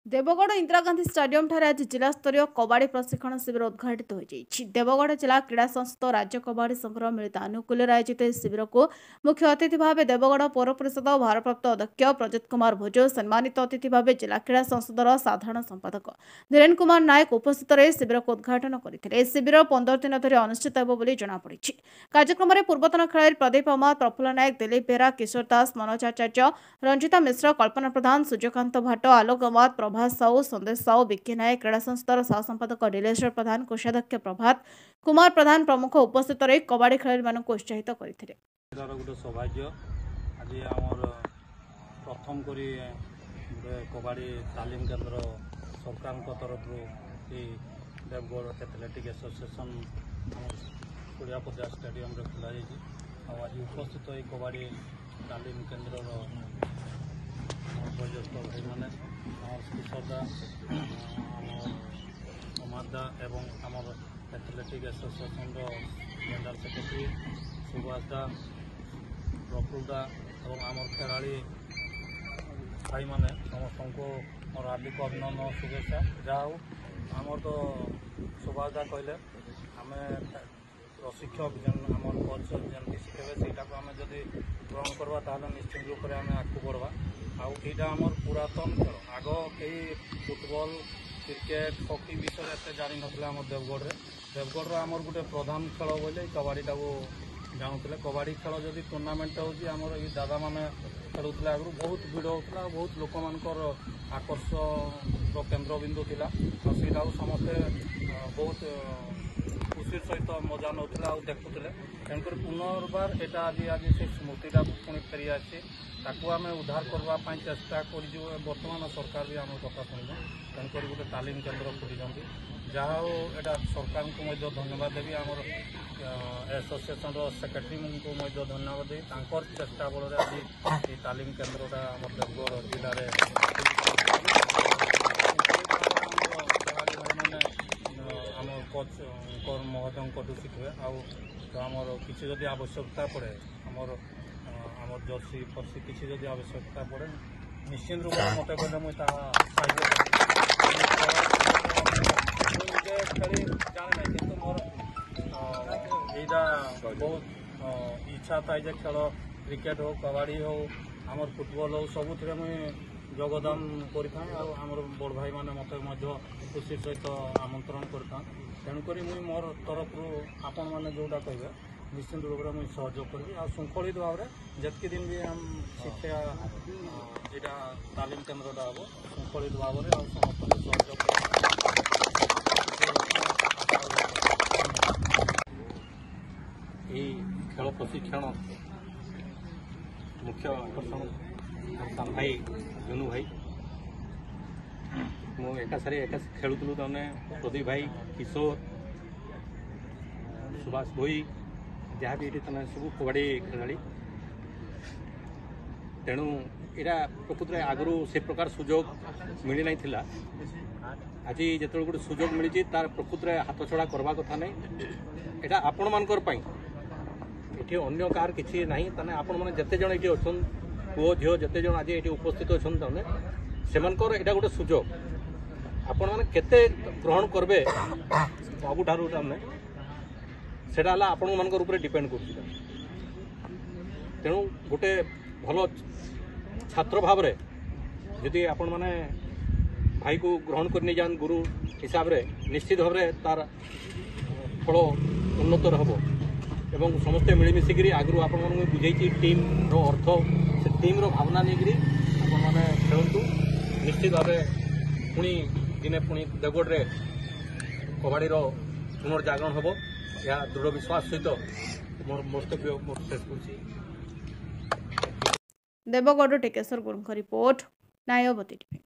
Deogarh Indira Gandhi stadium ठारे आज जिला स्तरीय कबाड़ी प्रशिक्षण शिविर उद्घाटित हो देवगढ़ जिला क्रीड़ा संस्था राज्य कबाड़ी संघर मिलित आनुकूल्य आयोजित शिविर को मुख्य अतिथि भाव देवगढ़ पौर परिषद भारप्राप्त अध्यक्ष प्रजित कुमार भोज सम्मानित अतिथि भाव जिला क्रीड़ा संसदर साधारण संपादक धीरेन कुमार नायक उपस्थित रही शिविर को उद्घाटन करते। शिविर 15 दिन धरी अनुष्ठित होगी जमापड़ी। कार्यक्रम में पूर्वतन खेलाड़ी प्रदीप अहमद, प्रफुल्ल नायक, दिलीप बेहरा, किशोर दास, मनोज आचार्य, रंजिता मिश्र, कल्पना प्रधान, सूर्यकांत भाट, आलोक अहमद, प्रभात साहू, संदेश साहू, विक्की नायक, क्रीड़ा संस्थार सह संपादक नीलेश्वर प्रधान, कोषाध्यक्ष प्रभात कुमार प्रधान प्रमुख उपस्थित रही कबाड़ी खेलाड़ी मानक उत्साहित करथिले। सौभाग्य आज आमर प्रथम करी कबाड़ी तालीम केन्द्र सरकार तरफ देवगढ़ एथलेटिक एसोसिएशन सूर्यापदा स्टेडियम खोल आज उपस्थित कबाड़ी तालीम केन्द्र वयोज्येष्ठ भाई मैंने किशोरदा अमादा एवं आमर एथलेटिक एसोसिएशन जनरल सेक्रेटरी सुभाषदा, प्रफुल्लदा और आमर खेलाड़ी भाई मैंने समस्त को मोर हार्दिक अभिनंदन और शुभेच्छा। जहाँ आमर तो सुभाषदा कहले आम प्रशिक्षक जेन आमर कोच जमी शिखेबे से आम जदि ग्रहण करवा ताहले निश्चित रूप से आम आगू बढ़वा। आईटा आमर पुरातन खेल आग कई फुटबल क्रिकेट हॉकी विषय एत जानी ना आम देवगढ़ आमर गोटे प्रधान खेल बोले कबाड़ीटा को जानूले। कबाड़ी खेल जदि टूर्णामेंट होमर ये दादा मैंने खेलुले आगु बहुत भिड़ होता बहुत लोक मानकर आकर्षण केन्द्रबिंदु था सीटा समस्ते बहुत खुशी सहित मजा नौला देखुले। तेणुक पुनर्बार यहाँ आज आज से स्मृतिटा पुणी फेरी आसी आम उद्धार करने चेष्टा कर बर्तमान सरकार भी आम कथा शुणु। तेणुक गोटे तालीम केन्द्र खोली जहाँ यहाँ सरकार को धन्यवाद देवी आमर एसोसिएशन सेक्रेटरी को धन्यवाद देवी चेष्टा बल आज ये तालीम केन्द्रटा आम देवगढ़ जिले में आम कोच महोदय शिखे आमर किसी जदि आवश्यकता पड़े आमर आमर जर्सी फर्सी किसी जदि आवश्यकता पड़े निश्चित रूप से मत कहले मुझे खेली जाने ना कि मोर यहाँ बहुत इच्छा था जे खेल क्रिकेट हो कबाड़ी हो आमर फुटबल हो सबुथ मुझे योगदान करमर बड़ भाई मैंने मत खुशी सहित आमंत्रण करता। तेणुक मुझे मोर तरफ आपण मैंने जोटा कहे निश्चित रूप से मुझे सहयोग करी आ श्रृंखलित भाव में जितकी दिन भी हम शिक्षा यहाँ तालीम केन्द्रटा हम श्रृंखलित भाव में समस्त सहयोग खेल प्रशिक्षण मुख्य आकर्षण साम भाई जुनू भाई मु एका सारी खेलुलु तमें प्रदीप भाई किशोर सुभाष भोई जहाँ भी ये सब कबाड़ी खेलाड़ी तेणु यहाँ प्रकृत में आगु से प्रकार सुजोग मिली नहीं आज जो गोटे सुजोग मिली तार प्रकृत में हाथ छड़ा करवा कथा नहीं यहाँ आपण मानकर ये अन्य कार किसी ना ताने आपण मैंने जिते जन ये अच्छा पुओ झील जिते जन आज ये उपस्थित अच्छा से यहाँ गोटे सुजोग आपण मैंने केते ग्रहण करबे सबुठार सेटा आपण मानकर ऊपर डिपेंड कर तेणु गोटे भल छात्र भाव रे यदि आपण माने भाई को ग्रहण करने जान गुरु हिसाब रे निश्चित भाव में तार फल उन्नत रहो एवं समस्ते मिलमिशिकी आगु आपण बुझे टीम रो अर्थ से टीम रो भावना नहीं आपण मैंने खेलतु निश्चित भाव पुणी दिने पुणी देवगढ़ रे कबाड़ी पुनर्जागरण हम या दृढ़ विश्वास सहित मोर मस्तव्य मोर शेष कर देवगढ़ टेकेश्वर गुरुंग रिपोर्ट नायवती टीवी।